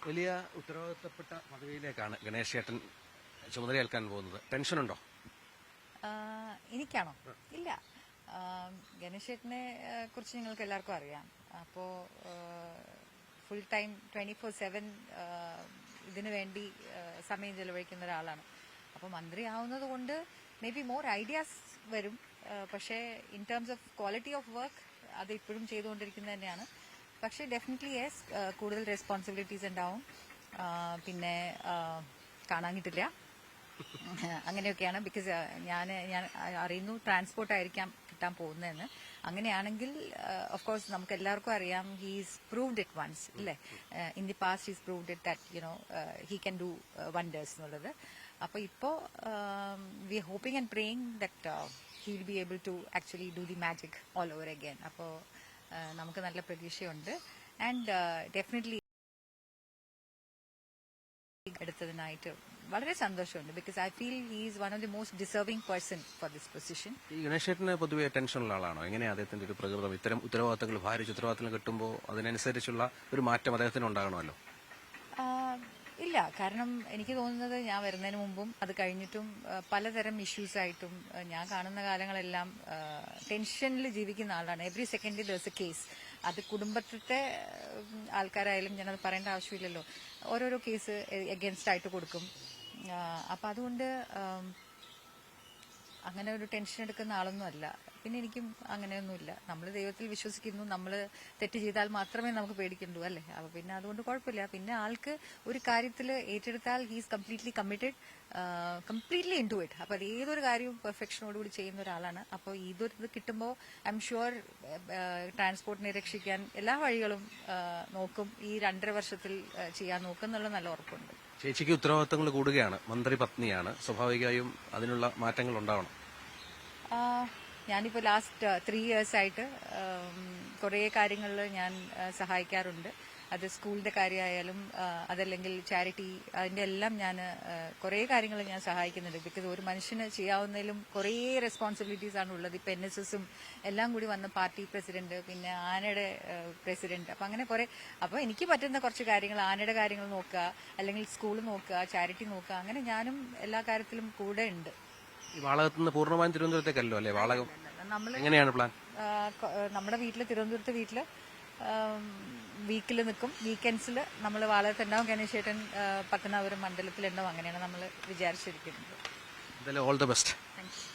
വലിയ ഉത്തരവാദിത്തപ്പെട്ട പദവിയിലേക്കാണ് ഗണേഷ് ചേട്ടൻ ചുമതലയേൽക്കാൻ പോകുന്നത്. ടെൻഷനുണ്ടോ? എനിക്കാണോ? ഇല്ല. ഗണേഷ് ചേട്ടനെ കുറിച്ച് നിങ്ങൾക്ക് എല്ലാവർക്കും അറിയാം. അപ്പോൾ ഫുൾ ടൈം 24/7 ഇതിനു വേണ്ടി സമയം ചെലവഴിക്കുന്ന ഒരാളാണ്. അപ്പോൾ മന്ത്രിയാവുന്നത് കൊണ്ട് മേ ബി മോർ ഐഡിയാസ് വരും. പക്ഷേ in terms of quality of work അത് ഇപ്പോഴും ചെയ്തുകൊണ്ടിരിക്കുന്നത് തന്നെയാണ്. പക്ഷേ ഡെഫിനറ്റ്ലി യെസ്, കൂടുതൽ റെസ്പോൺസിബിലിറ്റീസ് ഉണ്ടാവും. പിന്നെ കാണാൻ കിട്ടില്ല, അങ്ങനെയൊക്കെയാണ്. ബിക്കോസ് ഞാൻ അറിയുന്നു ട്രാൻസ്പോർട്ട് ആയിരിക്കാം കിട്ടാൻ പോകുന്നതെന്ന്. അങ്ങനെയാണെങ്കിൽ ഓഫ് കോഴ്സ് നമുക്ക് എല്ലാവർക്കും അറിയാം ഹീസ് പ്രൂവ്ഡ് ഇറ്റ് വൺസ്, ഇല്ലേ? In the past he's proved it that he can do wonders എന്നുള്ളത്. അപ്പോൾ ഇപ്പോൾ we are hoping and praying that he will be able to actually do the magic all over again. അപ്പോൾ നമുക്ക് നല്ല പ്രതീക്ഷയുണ്ട്. And definitely എടുത്തതിനായിട്ട് വളരെ സന്തോഷമുണ്ട്. Because I feel he is one of the most deserving person for this position. ഈ ഗണേഷ് ചേട്ടന് പൊതുവെ ടെൻഷനുള്ള ആളാണോ? എങ്ങനെയാണ് അദ്ദേഹത്തിന്റെ ഒരു പ്രകൃതം? ഇത്തരം ഉത്തരവാദിത്തങ്ങൾ, ഭാരിച്ച ഉത്തരവാദിത്തങ്ങൾ കിട്ടുമ്പോൾ അതിനനുസരിച്ചുള്ള ഒരു മാറ്റം അദ്ദേഹത്തിന് ഉണ്ടാകണമല്ലോ. ഇല്ല, കാരണം എനിക്ക് തോന്നുന്നത് ഞാൻ വരുന്നതിന് മുമ്പും അത് കഴിഞ്ഞിട്ടും പലതരം ഇഷ്യൂസായിട്ടും ഞാൻ കാണുന്ന കാലങ്ങളെല്ലാം ടെൻഷനിൽ ജീവിക്കുന്ന ആളാണ്. Every second there's A case. അത് കുടുംബത്തിലെ ആൾക്കാരായാലും ഞാനത് പറയേണ്ട ആവശ്യമില്ലല്ലോ. ഓരോരോ കേസ് എഗൻസ്റ്റ് ആയിട്ട് കൊടുക്കും. അപ്പം അതുകൊണ്ട് അങ്ങനെ ഒരു ടെൻഷൻ എടുക്കുന്ന ആളൊന്നും അല്ല. പിന്നെ എനിക്കും അങ്ങനെയൊന്നുമില്ല. നമ്മൾ ദൈവത്തിൽ വിശ്വസിക്കുന്നു. നമ്മൾ തെറ്റ് ചെയ്താൽ മാത്രമേ നമുക്ക് പേടിക്കണ്ടൂ, അല്ലേ? അപ്പോൾ പിന്നെ അതുകൊണ്ട് കുഴപ്പമില്ല. പിന്നെ ആൾക്ക് ഒരു കാര്യത്തിൽ ഏറ്റെടുത്താൽ he's completely committed, completely into it. അപ്പോൾ അത് ഏതൊരു കാര്യവും പെർഫെക്ഷനോടുകൂടി ചെയ്യുന്ന ഒരാളാണ്. അപ്പോൾ ഇതൊരു കിട്ടുമ്പോൾ ഐ എം ഷുവർ ട്രാൻസ്പോർട്ടിനെ രക്ഷിക്കാൻ എല്ലാ വഴികളും നോക്കും. ഈ 2.5 വർഷത്തിൽ ചെയ്യാൻ നോക്കും എന്നുള്ള നല്ല ഉറപ്പുണ്ട്. ചേച്ചിക്ക് ഉത്തരവാദിത്തങ്ങൾ കൂടുകയാണ്, മന്ത്രി പത്നിയാണ്. സ്വാഭാവികമായും അതിനുള്ള മാറ്റങ്ങൾ ഉണ്ടാവണം. ഞാനിപ്പോൾ ലാസ്റ്റ് 3 years ആയിട്ട് കുറേ കാര്യങ്ങളിൽ ഞാൻ സഹായിക്കാറുണ്ട്. അത് സ്കൂളിന്റെ കാര്യമായാലും അതല്ലെങ്കിൽ ചാരിറ്റി, അതിന്റെ എല്ലാം ഞാൻ കുറേ കാര്യങ്ങൾ ഞാൻ സഹായിക്കുന്നുണ്ട്. ബിക്കോസ് ഒരു മനുഷ്യന് ചെയ്യാവുന്നതിലും കുറേ റെസ്പോൺസിബിലിറ്റീസ് ആണ് ഉള്ളത്. ഇപ്പം NSSഉം എല്ലാം കൂടി വന്ന പാർട്ടി പ്രസിഡന്റ്, പിന്നെ ആനയുടെ പ്രസിഡന്റ്, അപ്പം അങ്ങനെ കുറേ. അപ്പോൾ എനിക്ക് പറ്റുന്ന കുറച്ച് കാര്യങ്ങൾ, ആനയുടെ കാര്യങ്ങൾ നോക്കുക, അല്ലെങ്കിൽ സ്കൂൾ നോക്കുക, ചാരിറ്റി നോക്കുക, അങ്ങനെ ഞാനും എല്ലാ കാര്യത്തിലും കൂടെ ഉണ്ട്. ഈ വാളകത്ത് നിന്ന് പൂർണ്ണമായും തിരുവനന്തപുരത്തേക്കല്ലോ അല്ലേ വാളകം? എങ്ങനെയാണ് പ്ലാൻ? നമ്മുടെ തിരുവനന്തപുരത്ത് വീട്ടില് വീക്കിൽ നിൽക്കും. വീക്കെൻഡ്സിൽ നമ്മൾ വാളകത്തുണ്ടാവും. ഗണേഷ് ചേട്ടൻ പത്തനാപുരം മണ്ഡലത്തിലുണ്ടാവും. അങ്ങനെയാണ് നമ്മൾ വിചാരിച്ചിരിക്കുന്നത്. All the best. Thank U.